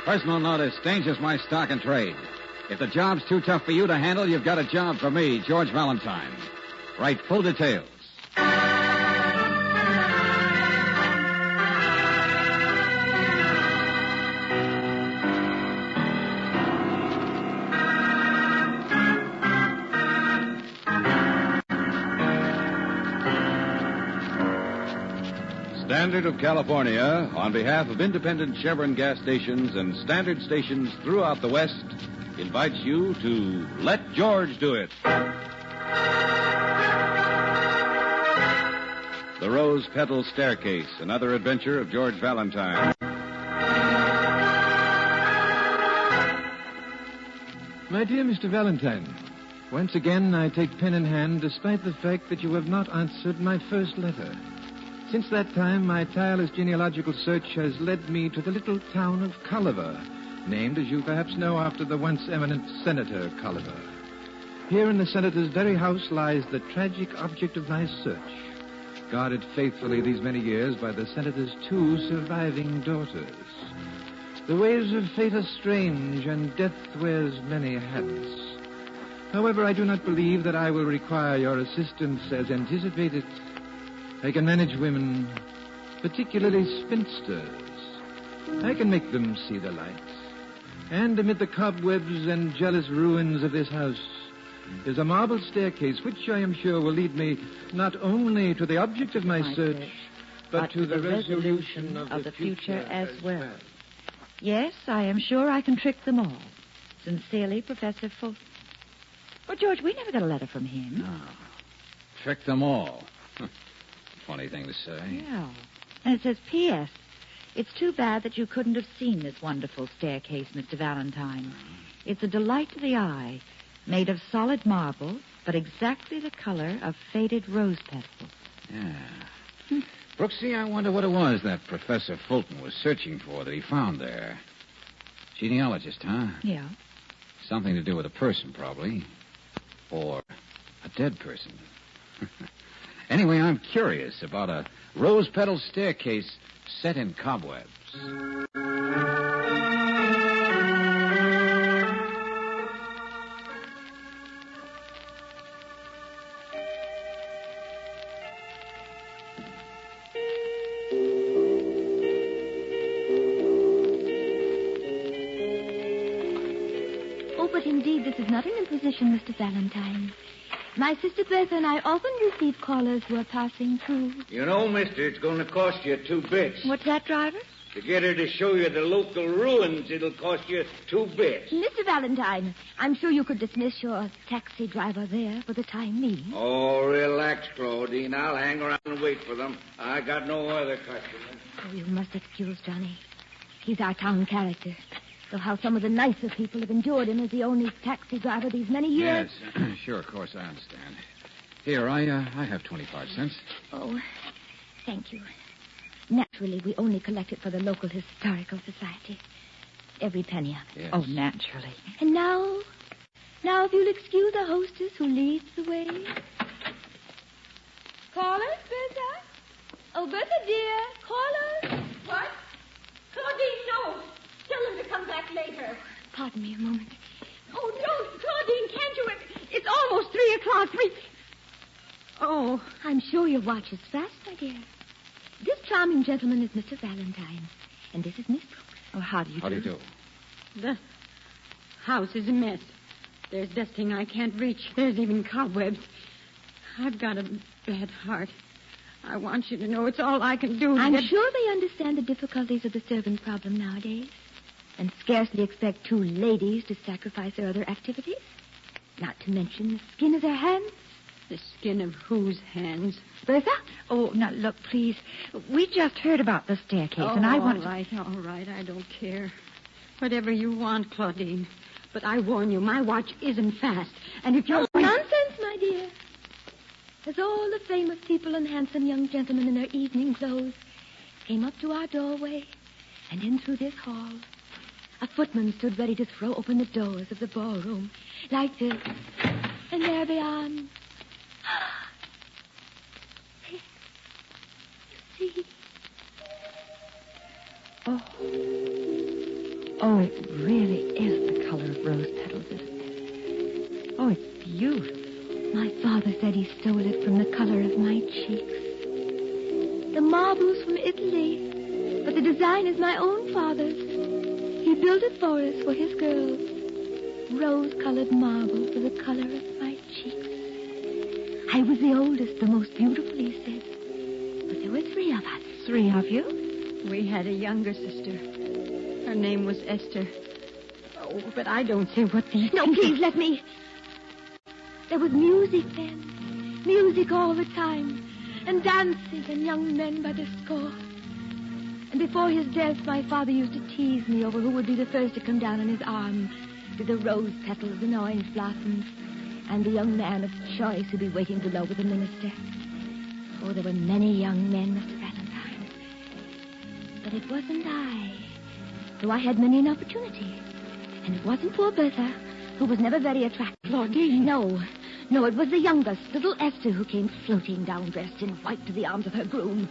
Personal notice, danger's my stock and trade. If the job's too tough for you to handle, you've got a job for me, George Valentine. Write full details. Standard of California, on behalf of independent Chevron gas stations and standard stations throughout the West, invites you to Let George Do It. The Rose Petal Staircase, another adventure of George Valentine. My dear Mr. Valentine, once again I take pen in hand despite the fact that you have not answered my first letter. Since that time, my tireless genealogical search has led me to the little town of Colliver, named, as you perhaps know, after the once eminent Senator Colliver. Here in the senator's very house lies the tragic object of my search, guarded faithfully these many years by the senator's 2 surviving daughters. The ways of fate are strange, and death wears many hats. However, I do not believe that I will require your assistance as anticipated. I can manage women, particularly spinsters. I can make them see the light. And amid the cobwebs and jealous ruins of this house is a marble staircase, which I am sure will lead me not only to the object of my search, but to the resolution of the future as well. Yes, I am sure I can trick them all. Sincerely, Professor Fulton. Well, George, we never got a letter from him. No. Trick them all. Funny thing to say. Yeah. And it says, P.S. It's too bad that you couldn't have seen this wonderful staircase, Mr. Valentine. It's a delight to the eye, made of solid marble, but exactly the color of faded rose petals. Yeah. Brooksy, I wonder what it was that Professor Fulton was searching for that he found there. Genealogist, huh? Yeah. Something to do with a person, probably. Or a dead person. Anyway, I'm curious about a rose petal staircase set in cobwebs. Oh, but indeed, this is not an imposition, Mr. Valentine. My sister Bertha and I often receive callers who are passing through. You know, mister, it's going to cost you 2 bits. What's that, driver? To get her to show you the local ruins, it'll cost you 2 bits. Mr. Valentine, I'm sure you could dismiss your taxi driver there for the time being. Oh, relax, Claudine. I'll hang around and wait for them. I got no other customers. Oh, you must excuse Johnny. He's our town character. So how some of the nicer people have endured him as the only taxi driver these many years. Yes, sure, of course, I understand. Here, I have 25 cents. Oh, thank you. Naturally, we only collect it for the local historical society. Every penny of it. Yes. Oh, naturally. And now, if you'll excuse the hostess who leads the way. Callers, Bertha? Oh, Bertha, dear, callers. What? Claudine, no. Tell them to come back later. Pardon me a moment. Oh, don't, Claudine, can't you? It's almost 3 o'clock. Oh. I'm sure your watch is fast, my dear. This charming gentleman is Mr. Valentine. And this is Miss Brooks. Oh, how do you do? The house is a mess. There's dusting I can't reach. There's even cobwebs. I've got a bad heart. I want you to know it's all I can do. I'm sure they understand the difficulties of the servant problem nowadays. And scarcely expect 2 ladies to sacrifice their other activities. Not to mention the skin of their hands. The skin of whose hands? Bertha? Oh, now, look, please. We just heard about the staircase, and I want All right. I don't care. Whatever you want, Claudine. But I warn you, my watch isn't fast. And if you're... Oh, nonsense, my dear. As all the famous people and handsome young gentlemen in their evening clothes came up to our doorway and in through this hall, a footman stood ready to throw open the doors of the ballroom like this. And there they are. You see? Oh. Oh, it really is the color of rose petals, isn't it? Oh, it's beautiful. My father said he stole it from the color of my cheeks. The marble's from Italy, but the design is my own father's. He built it for us, for his girls. Rose-colored marble for the color of my cheeks. I was the oldest, the most beautiful, he said. But there were 3 of us. 3 of you? We had a younger sister. Her name was Esther. Oh, but I don't see what these... No, please, let me. There was music then. Music all the time. And dances and young men by the score. And before his death, my father used to tease me over who would be the first to come down on his arm with the rose petals and orange blossoms, and the young man of choice who'd be waiting below with the minister. Oh, there were many young men, Mr. Valentine. But it wasn't I, though I had many an opportunity. And it wasn't poor Bertha, who was never very attractive. Claudine. No, it was the youngest, little Esther, who came floating down dressed in white to the arms of her groom.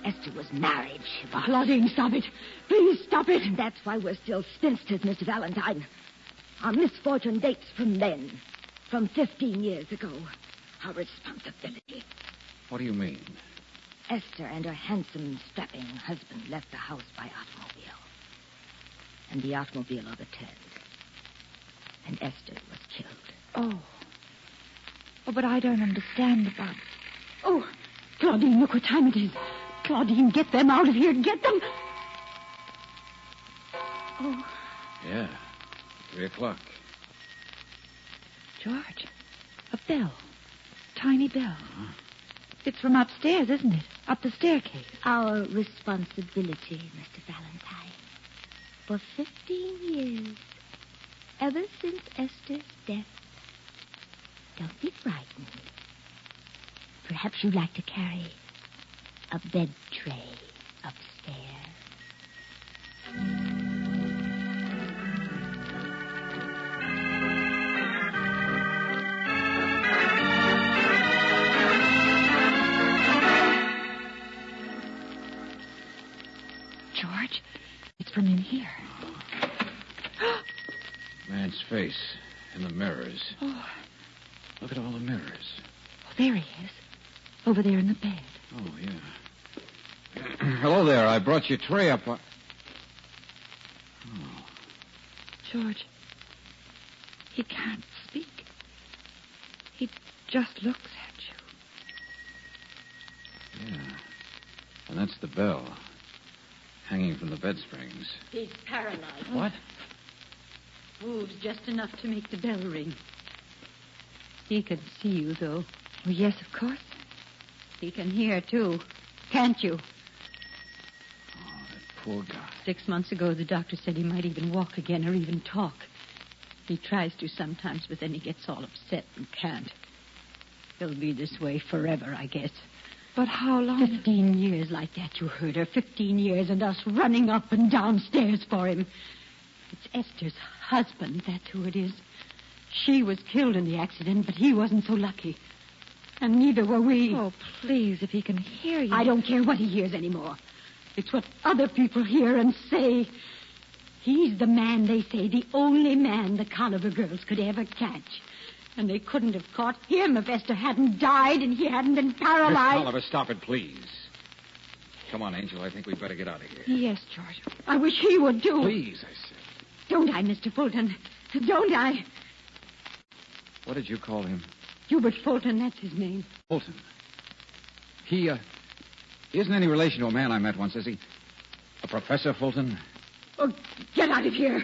Esther was married. Claudine, stop it. Please stop it. And that's why we're still spinsters, Mr. Valentine. Our misfortune dates from then, from 15 years ago. Our responsibility. What do you mean? Esther and her handsome, strapping husband left the house by automobile. And the automobile overturned. And Esther was killed. Oh, but I don't understand about... Oh, Claudine, look what time it is. Claudine, get them out of here. Get them. Oh. Yeah, 3 o'clock. George, a bell. Tiny bell. Uh-huh. It's from upstairs, isn't it? Up the staircase. Our responsibility, Mr. Valentine. For 15 years, ever since Esther's death. Don't be frightened. Perhaps you'd like to carry a bed tray upstairs. George, it's from in here. Man's face in the mirrors. Oh. Look at all the mirrors. Oh, there he is. Over there in the bed. Oh, yeah. Hello there. I brought your tray up. Oh. George, he can't speak. He just looks at you. Yeah. And that's the bell. Hanging from the bed springs. He's paralyzed. What? Moves just enough to make the bell ring. He can see you, though. Oh, yes, of course. He can hear, too. Can't you? Oh, that poor guy. 6 months ago, the doctor said he might even walk again or even talk. He tries to sometimes, but then he gets all upset and can't. He'll be this way forever, I guess. But how long? 15 years like that, you heard her. 15 years and us running up and downstairs for him. It's Esther's husband, that's who it is. She was killed in the accident, but he wasn't so lucky. And neither were we. Oh, please, if he can hear you. I don't care what he hears anymore. It's what other people hear and say. He's the man, they say, the only man the Colliver girls could ever catch. And they couldn't have caught him if Esther hadn't died and he hadn't been paralyzed. Miss Colliver, stop it, please. Come on, Angel. I think we'd better get out of here. Yes, George. I wish he would, too. Please, I said. Don't I, Mr. Fulton? Don't I? What did you call him? Hubert Fulton, that's his name. Fulton. He isn't any relation to a man I met once, is he? A Professor Fulton? Oh, get out of here.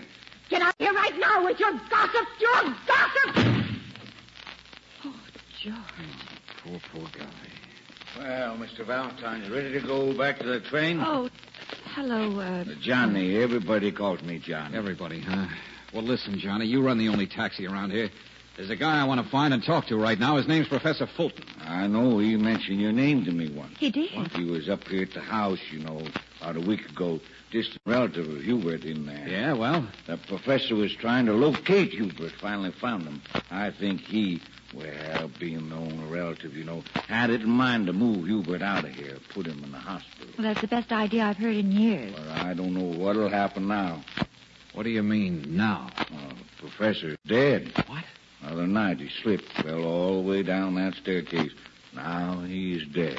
Get out of here right now with your gossip. Your gossip! Oh, George. Poor guy. Well, Mr. Valentine, you ready to go back to the train? Oh, hello, Johnny. Everybody calls me Johnny. Everybody, huh? Well, listen, Johnny, you run the only taxi around here. There's a guy I want to find and talk to right now. His name's Professor Fulton. I know. He mentioned your name to me once. He did? He was up here at the house, about a week ago. Distant relative of Hubert in there. Yeah, well? The professor was trying to locate Hubert. Finally found him. I think he, being the only relative, had it in mind to move Hubert out of here, put him in the hospital. Well, that's the best idea I've heard in years. But I don't know what'll happen now. What do you mean, now? Professor's dead. What? Other night he slipped, fell all the way down that staircase. Now he's dead.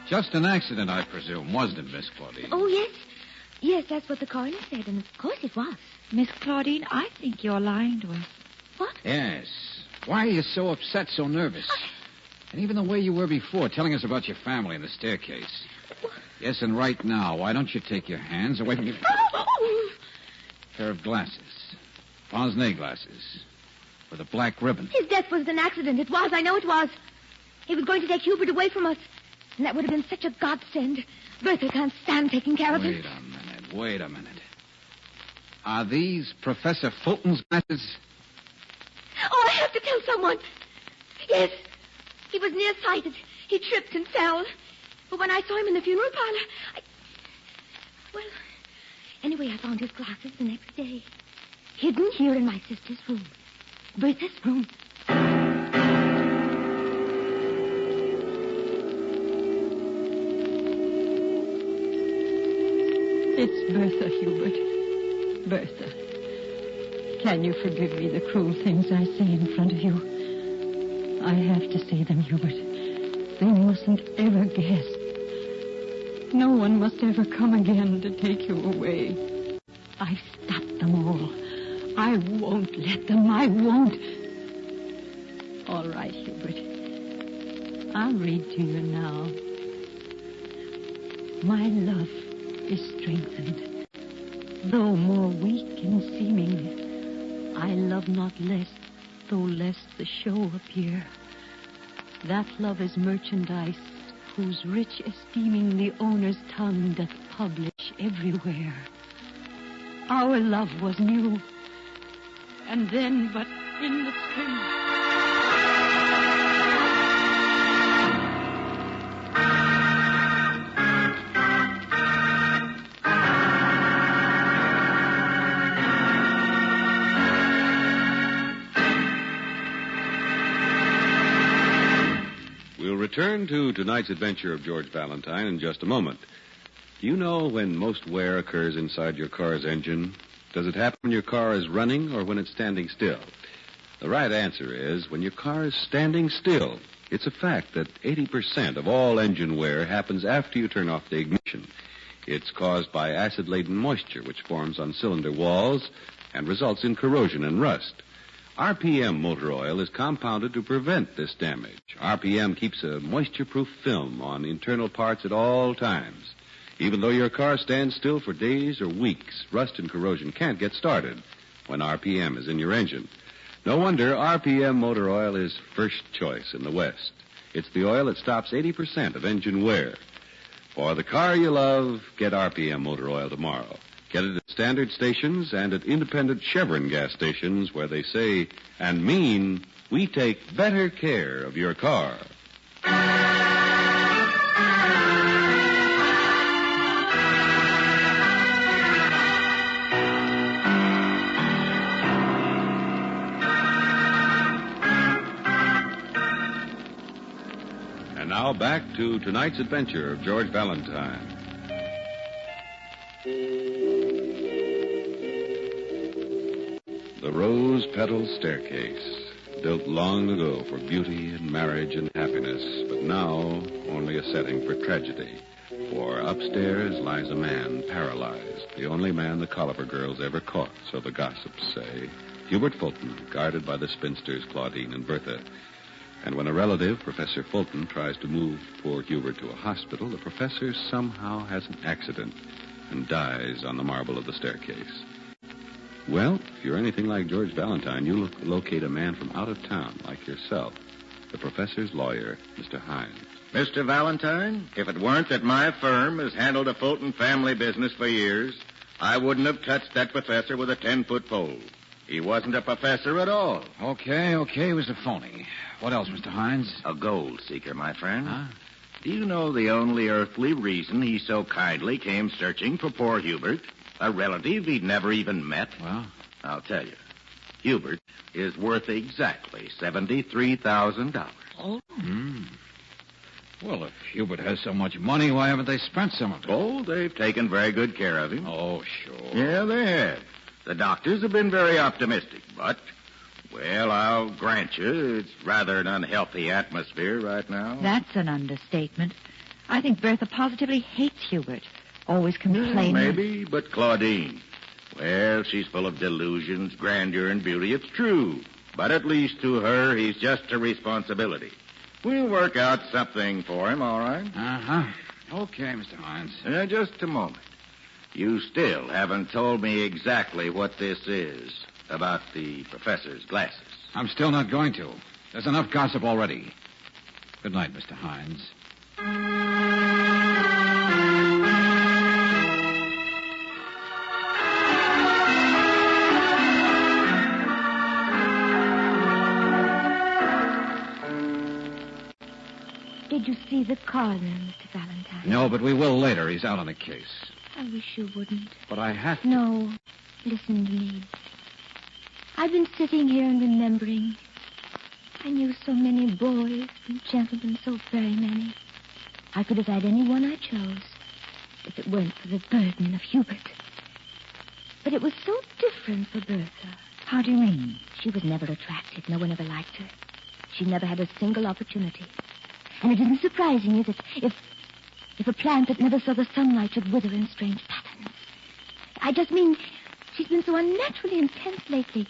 Just an accident, I presume, wasn't it, Miss Claudine? Oh, yes. Yes, that's what the coroner said, and of course it was. Miss Claudine, I think you're lying to us. What? Yes. Why are you so upset, so nervous? And even the way you were before, telling us about your family and the staircase. Yes, and right now, why don't you take your hands away from your... Pair of glasses. Pince-nez glasses. With a black ribbon. His death was an accident. It was. I know it was. He was going to take Hubert away from us. And that would have been such a godsend. Bertha can't stand taking care of him. Wait a minute. Are these Professor Fulton's glasses? Oh, I have to tell someone. Yes. He was nearsighted. He tripped and fell. But when I saw him in the funeral parlor, Well, anyway, I found his glasses the next day. Hidden here in my sister's room. Bertha's room. It's Bertha, Hubert. Bertha. Can you forgive me the cruel things I say in front of you? I have to say them, Hubert. They mustn't ever guess. No one must ever come again to take you away. I've stopped them all. I won't let them. I won't. All right, Hubert. I'll read to you now. My love is strengthened, though more weak in seeming. I love not less, though less the show appear. That love is merchandise, whose rich esteeming the owner's tongue doth publish everywhere. Our love was new, and then but in the spring. Return to tonight's adventure of George Valentine in just a moment. Do you know when most wear occurs inside your car's engine? Does it happen when your car is running or when it's standing still? The right answer is when your car is standing still. It's a fact that 80% of all engine wear happens after you turn off the ignition. It's caused by acid-laden moisture which forms on cylinder walls and results in corrosion and rust. RPM motor oil is compounded to prevent this damage. RPM keeps a moisture-proof film on internal parts at all times. Even though your car stands still for days or weeks, rust and corrosion can't get started when RPM is in your engine. No wonder RPM motor oil is first choice in the West. It's the oil that stops 80% of engine wear. For the car you love, get RPM motor oil tomorrow. Get it at standard stations and at independent Chevron gas stations where they say and mean we take better care of your car. And now back to tonight's adventure of George Valentine. The Rose Petal Staircase, built long ago for beauty and marriage and happiness, but now only a setting for tragedy. For upstairs lies a man paralyzed, the only man the Colliver girls ever caught, so the gossips say. Hubert Fulton, guarded by the spinsters Claudine and Bertha. And when a relative, Professor Fulton, tries to move poor Hubert to a hospital, the professor somehow has an accident and dies on the marble of the staircase. Well, if you're anything like George Valentine, you locate a man from out of town like yourself, the professor's lawyer, Mr. Hines. Mr. Valentine, if it weren't that my firm has handled the Fulton family business for years, I wouldn't have touched that professor with a 10-foot pole. He wasn't a professor at all. Okay, it was a phony. What else, Mr. Hines? A gold seeker, my friend. Huh? Do you know the only earthly reason he so kindly came searching for poor Hubert? A relative he'd never even met? Well? I'll tell you. Hubert is worth exactly $73,000. Oh. Well, if Hubert has so much money, why haven't they spent some of it? Oh, they've taken very good care of him. Oh, sure. Yeah, they have. The doctors have been very optimistic, but, well, I'll grant you, it's rather an unhealthy atmosphere right now. That's an understatement. I think Bertha positively hates Hubert. Always complaining. Maybe, but Claudine, well, she's full of delusions, grandeur, and beauty. It's true. But at least to her, he's just a responsibility. We'll work out something for him, all right? Uh-huh. Okay, Mr. Hines. Just a moment. You still haven't told me exactly what this is about the professor's glasses. I'm still not going to. There's enough gossip already. Good night, Mr. Hines. Did you see the coroner, Mr. Valentine? No, but we will later. He's out on a case. I wish you wouldn't. But I have to. No, listen to me. I've been sitting here and remembering. I knew so many boys and gentlemen, so very many. I could have had any one I chose if it weren't for the burden of Hubert. But it was so different for Bertha. How do you mean? She was never attractive. No one ever liked her. She never had a single opportunity. And it isn't surprising, is it, if a plant that never saw the sunlight should wither in strange patterns. I just mean she's been so unnaturally intense lately,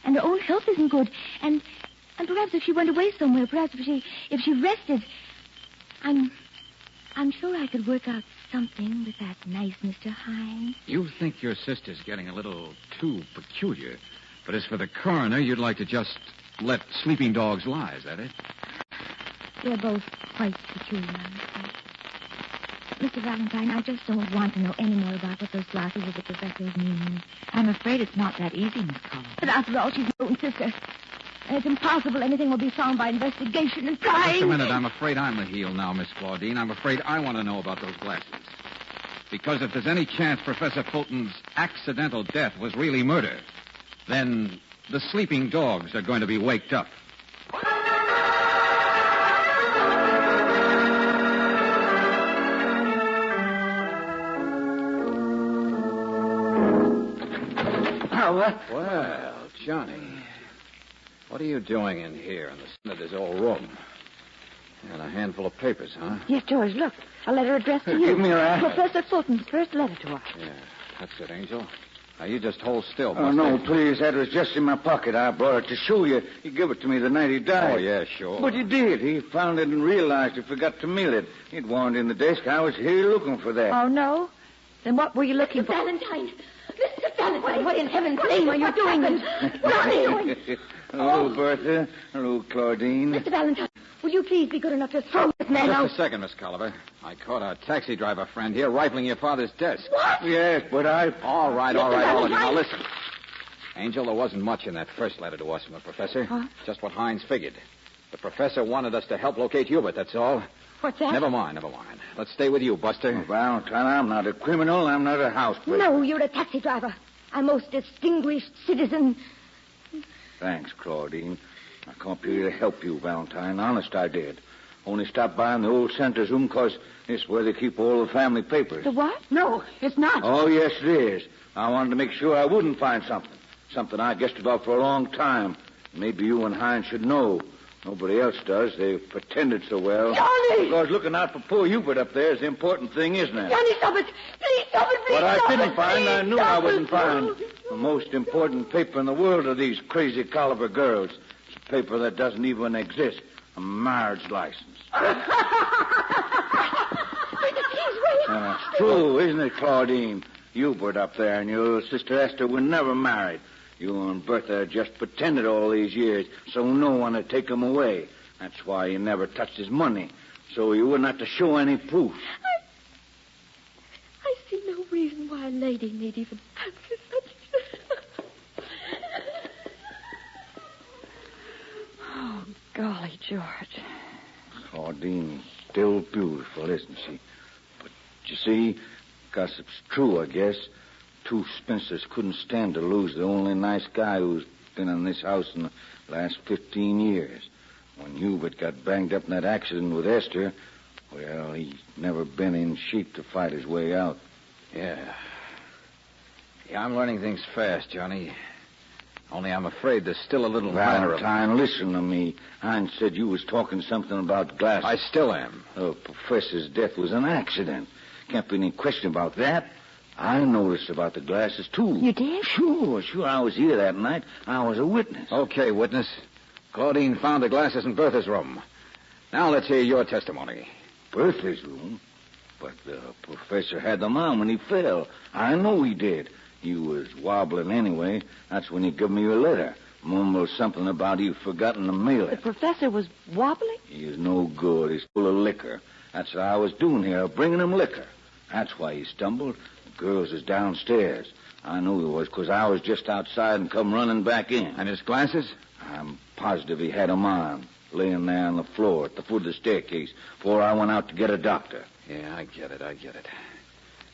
and her own health isn't good. And perhaps if she went away somewhere, perhaps if she rested, I'm sure I could work out something with that nice Mr. Hines. You think your sister's getting a little too peculiar. But as for the coroner, you'd like to just let sleeping dogs lie, is that it? They're both quite peculiar, I'm afraid. Mr. Valentine, I just don't want to know any more about what those glasses of the professor's mean. I'm afraid it's not that easy, Miss Collins. But after all, she's my own sister. And it's impossible anything will be found by investigation and prying. Just a minute. I'm afraid I'm the heel now, Miss Claudine. I'm afraid I want to know about those glasses. Because if there's any chance Professor Fulton's accidental death was really murder, then the sleeping dogs are going to be waked up. Well, Johnny, what are you doing in here in the senator's old room? And a handful of papers, huh? Yes, George, look. A letter addressed to you. Give me your hand. Professor Fulton's first letter to us. Yeah, that's it, Angel. Now, you just hold still, Oh, no, please. That was just in my pocket. I brought it to show you. He gave it to me the night he died. Oh, yeah, sure. But he did. He found it and realized he forgot to mail it. He'd warned in the desk. I was here looking for that. Oh, no? Then what were you looking for? Valentine! Mr. Valentine, what in heaven's name are you doing? Johnny! Hello, Bertha. Hello, Claudine. Mr. Valentine, will you please be good enough to throw this man out? Just a second, Miss Colliver. I caught a taxi driver friend here rifling your father's desk. What? Yes, but I... All right, all Mr. right, all of you. Now, Valentine. listen. Angel, there wasn't much in that first letter to us from the professor. Huh? Just what Hines figured. The professor wanted us to help locate Hubert, that's all. What's that? Never mind. Let's stay with you, Buster. Valentine, I'm not a criminal. I'm not a housebreaker. No, you're a taxi driver. A most distinguished citizen. Thanks, Claudine. I come up here to help you, Valentine. Honest, I did. Only stopped by in the old center's room because it's where they keep all the family papers. The what? No, it's not. Oh, yes, it is. I wanted to make sure I wouldn't find something. Something I guessed about for a long time. Maybe you and Hines should know. Nobody else does. They've pretended so well. Johnny! Because looking out for poor Hubert up there is the important thing, isn't it? Johnny, stop it! Please stop it! Please What I stop didn't it, find, please I knew stop I wouldn't it. find. The most important paper in the world are these crazy Colliver girls. It's a paper that doesn't even exist. A marriage license. It's true, isn't it, Claudine? Hubert up there and your sister Esther were never married. You and Bertha just pretended all these years so no one would take him away. That's why you never touched his money, so you wouldn't have to show any proof. I see no reason why a lady need even answer such... Oh, golly, George. Claudine's still beautiful, isn't she? But you see, gossip's true, I guess. Two spinsters couldn't stand to lose the only nice guy who's been in this house in the last 15 years. When Hubert got banged up in that accident with Esther, well, he's never been in shape to fight his way out. Yeah. Yeah, I'm learning things fast, Johnny. Only I'm afraid there's still a little matter of... Valentine, listen to me. Hines said you was talking something about glasses. I still am. The professor's death was an accident. Can't be any question about that. I noticed about the glasses, too. You did? Sure. I was here that night. I was a witness. Okay, witness. Claudine found the glasses in Bertha's room. Now let's hear your testimony. Bertha's room? But the professor had them on when he fell. I know he did. He was wobbling anyway. That's when he gave me your letter. Mumbled something about he'd forgotten to mail The it. professor was wobbling? He is no good. He's full of liquor. That's what I was doing here, bringing him liquor. That's why he stumbled. The girls is downstairs. I knew he was, because I was just outside and come running back in. And his glasses? I'm positive he had them on, laying there on the floor at the foot of the staircase before I went out to get a doctor. Yeah, I get it.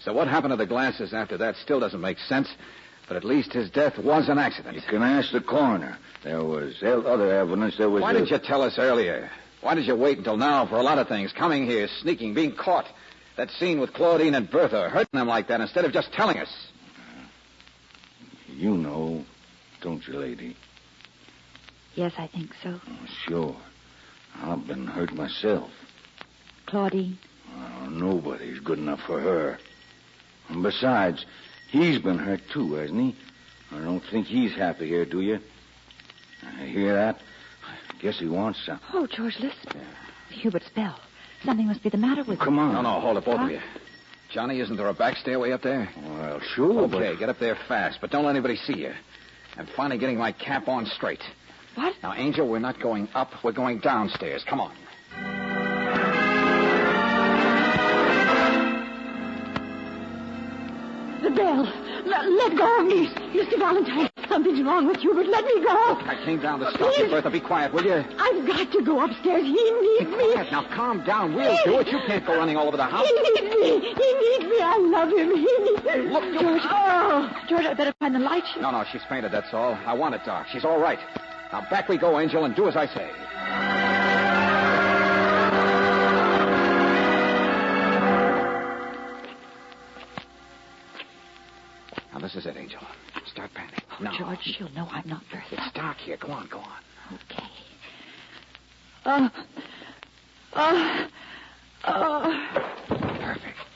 So what happened to the glasses after that still doesn't make sense, but at least his death was an accident. You can ask the coroner. There was other evidence. Why didn't you tell us earlier? Why did you wait until now for a lot of things? Coming here, sneaking, being caught. That scene with Claudine and Bertha, hurting them like that instead of just telling us. You know, don't you, lady? Yes, I think so. Oh, sure. I've been hurt myself. Claudine? Oh, nobody's good enough for her. And besides, he's been hurt too, hasn't he? I don't think he's happy here, do you? I hear that? I guess he wants some. Oh, George, listen. Hubert's bell. Something must be the matter with him. Come on. No, hold it, both of you. Johnny, isn't there a back stairway up there? Well, sure, Okay, get up there fast, but don't let anybody see you. I'm finally getting my cap on straight. What? Now, Angel, we're not going up. We're going downstairs. Come on. The bell. Let go of me. Mr. Valentine, something's wrong with Hubert. Let me go. Look, I came down to stop you, Bertha. Be quiet, will you? I've got to go upstairs. He needs me. Quiet. Now, calm down. We'll do it. You can't go running all over the house. He needs me. He needs me. I love him. He needs me. Look, George. Oh. George, I better find the light. No, she's fainted, that's all. I want it dark. She's all right. Now, back we go, Angel, and do as I say. Now, this is it, Angel. Start panning. Oh, No. George, she'll know I'm not Bertha. It's dark here. Go on. Okay.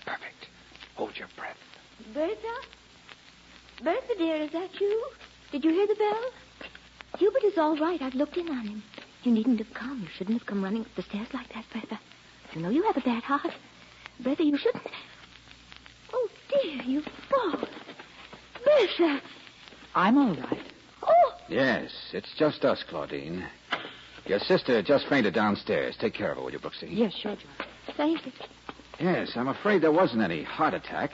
Perfect. Hold your breath. Bertha? Bertha, dear, is that you? Did you hear the bell? Hubert is all right. I've looked in on him. You needn't have come. You shouldn't have come running up the stairs like that, Bertha. You know you have a bad heart. Bertha, you shouldn't. Oh, dear, you've fallen. Bertha. I'm all right. Oh, Yes, it's just us, Claudine. Your sister just fainted downstairs. Take care of her, will you, Brooksy? Yes, sure, George. thank you. Yes, I'm afraid there wasn't any heart attack.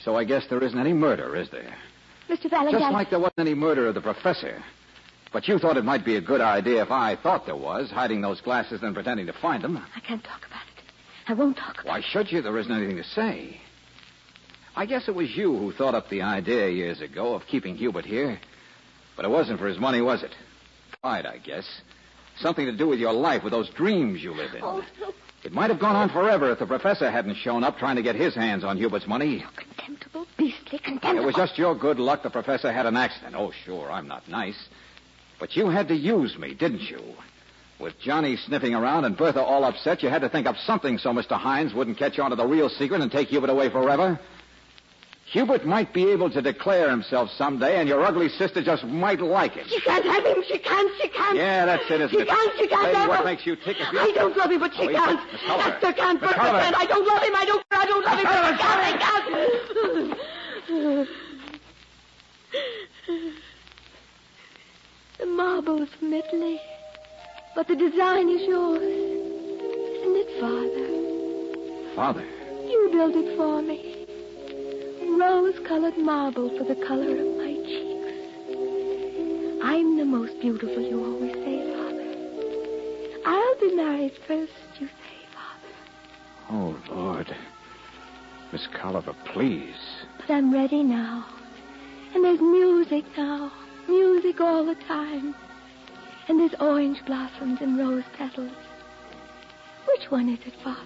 So I guess there isn't any murder, is there? Mr. Valentine. Just like there wasn't any murder of the professor. But you thought it might be a good idea if I thought there was, hiding those glasses and pretending to find them. I can't talk about it. I won't talk about Why should you? There isn't anything to say. I guess it was you who thought up the idea years ago of keeping Hubert here. But it wasn't for his money, was it? Pride, I guess. Something to do with your life, with those dreams you live in. Oh, no. It might have gone on forever if the professor hadn't shown up trying to get his hands on Hubert's money. Contemptible, beastly, contemptible. It was just your good luck the professor had an accident. Oh, sure, I'm not nice. But you had to use me, didn't you? With Johnny sniffing around and Bertha all upset, you had to think up something so Mr. Hines wouldn't catch on to the real secret and take Hubert away forever. Hubert might be able to declare himself someday, and your ugly sister just might like him. She can't have him. She can't. Yeah, that's it, isn't it? She can't Lady, have what him. makes you tick if you... I don't love him, but she Wait, can't. Miss Culver. Esther can't. Miss Bertha Culver. can't. I don't love him. I don't love him. I can't. The marble's from Italy, but the design is yours. Isn't it, Father? Father? You built it for me. Rose-colored marble for the color of my cheeks. I'm the most beautiful, you always say, Father. I'll be married first, you say, Father. Oh, Lord. Miss Colliver, please. But I'm ready now. And there's music now. Music all the time. And there's orange blossoms and rose petals. Which one is it, Father?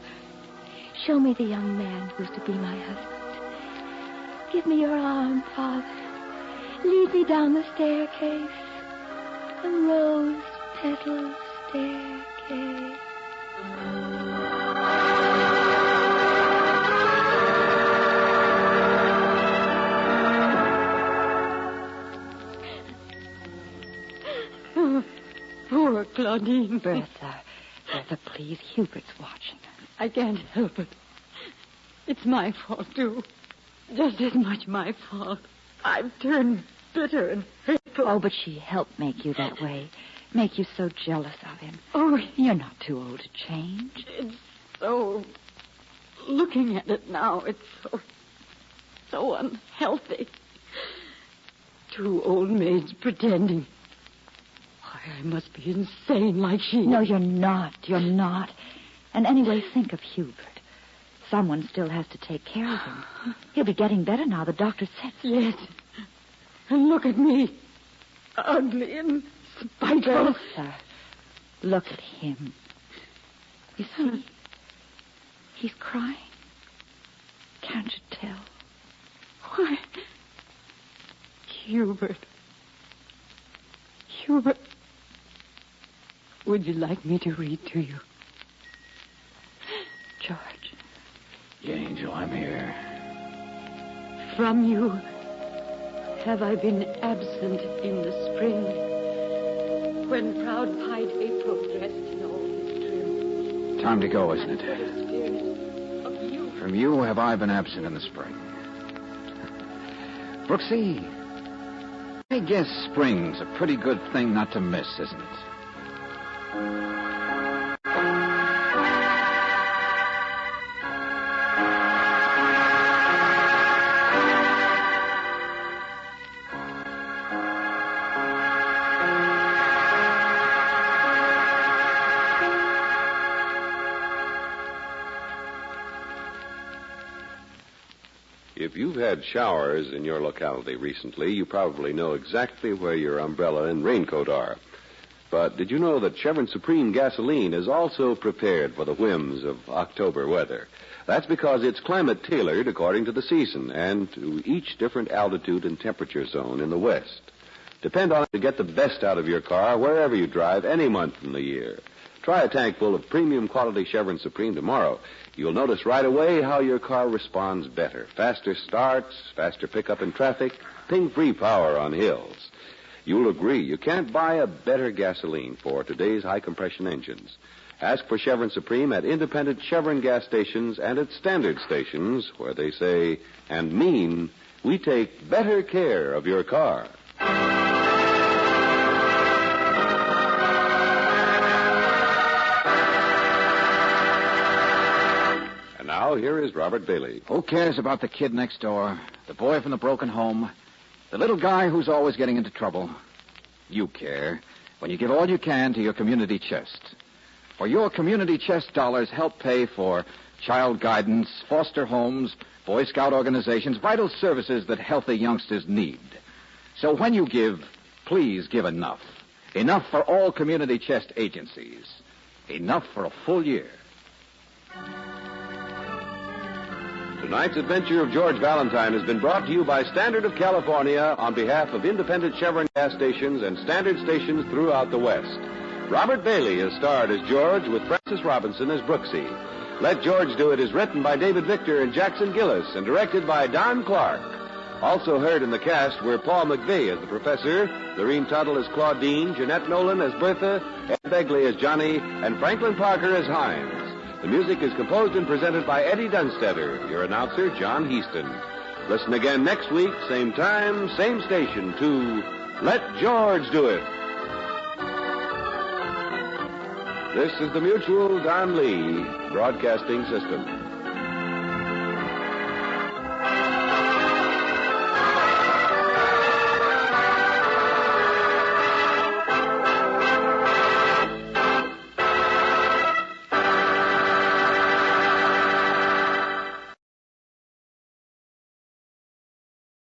Show me the young man who's to be my husband. Give me your arm, Father. Lead me down the staircase. The rose petal staircase. Poor Claudine. Bertha, please. Hubert's watching. I can't help it. It's my fault, too. Just as much my fault. I've turned bitter and hateful. Oh, but she helped make you that way. Make you so jealous of him. Oh, You're not too old to change. it's so... Looking at it now, it's so unhealthy. Two old maids pretending. Why, I must be insane like she is. No, you're not. You're not. And anyway, think of Hubert. Someone still has to take care of him. He'll be getting better now. The doctor said so. Yes. And look at me. Ugly and spiteful. Bertha, look at him. You see, he's crying. Can't you tell? Why? Hubert. Hubert. Would you like me to read to you? George. Yeah, Angel, I'm here. From you have I been absent in the spring, when proud-pied April dressed in all his trim. Time to go, isn't it? Spirit of you. From you have I been absent in the spring. Brooksy, I guess spring's a pretty good thing not to miss, isn't it? If you've had showers in your locality recently, you probably know exactly where your umbrella and raincoat are. But did you know that Chevron Supreme gasoline is also prepared for the whims of October weather? That's because it's climate tailored according to the season and to each different altitude and temperature zone in the West. Depend on it to get the best out of your car wherever you drive any month in the year. Try a tank full of premium quality Chevron Supreme tomorrow. You'll notice right away how your car responds better. Faster starts, faster pickup in traffic, ping-free power on hills. You'll agree you can't buy a better gasoline for today's high-compression engines. Ask for Chevron Supreme at independent Chevron gas stations and at standard stations where they say and mean we take better care of your car. Now, here is Robert Bailey. Who cares about the kid next door, the boy from the broken home, the little guy who's always getting into trouble? You care when you give all you can to your community chest. For your community chest dollars help pay for child guidance, foster homes, Boy Scout organizations, vital services that healthy youngsters need. So when you give, please give enough. Enough for all community chest agencies. Enough for a full year. Tonight's adventure of George Valentine has been brought to you by Standard of California on behalf of independent Chevron gas stations and standard stations throughout the West. Robert Bailey is starred as George with Francis Robinson as Brooksy. Let George Do It is written by David Victor and Jackson Gillis and directed by Don Clark. Also heard in the cast were Paul McVeigh as the professor, Lorene Tuttle as Claudine, Jeanette Nolan as Bertha, Ed Begley as Johnny, and Franklin Parker as Hines. The music is composed and presented by Eddie Dunstetter, your announcer, John Heaston. Listen again next week, same time, same station, to Let George Do It. This is the Mutual Don Lee Broadcasting System.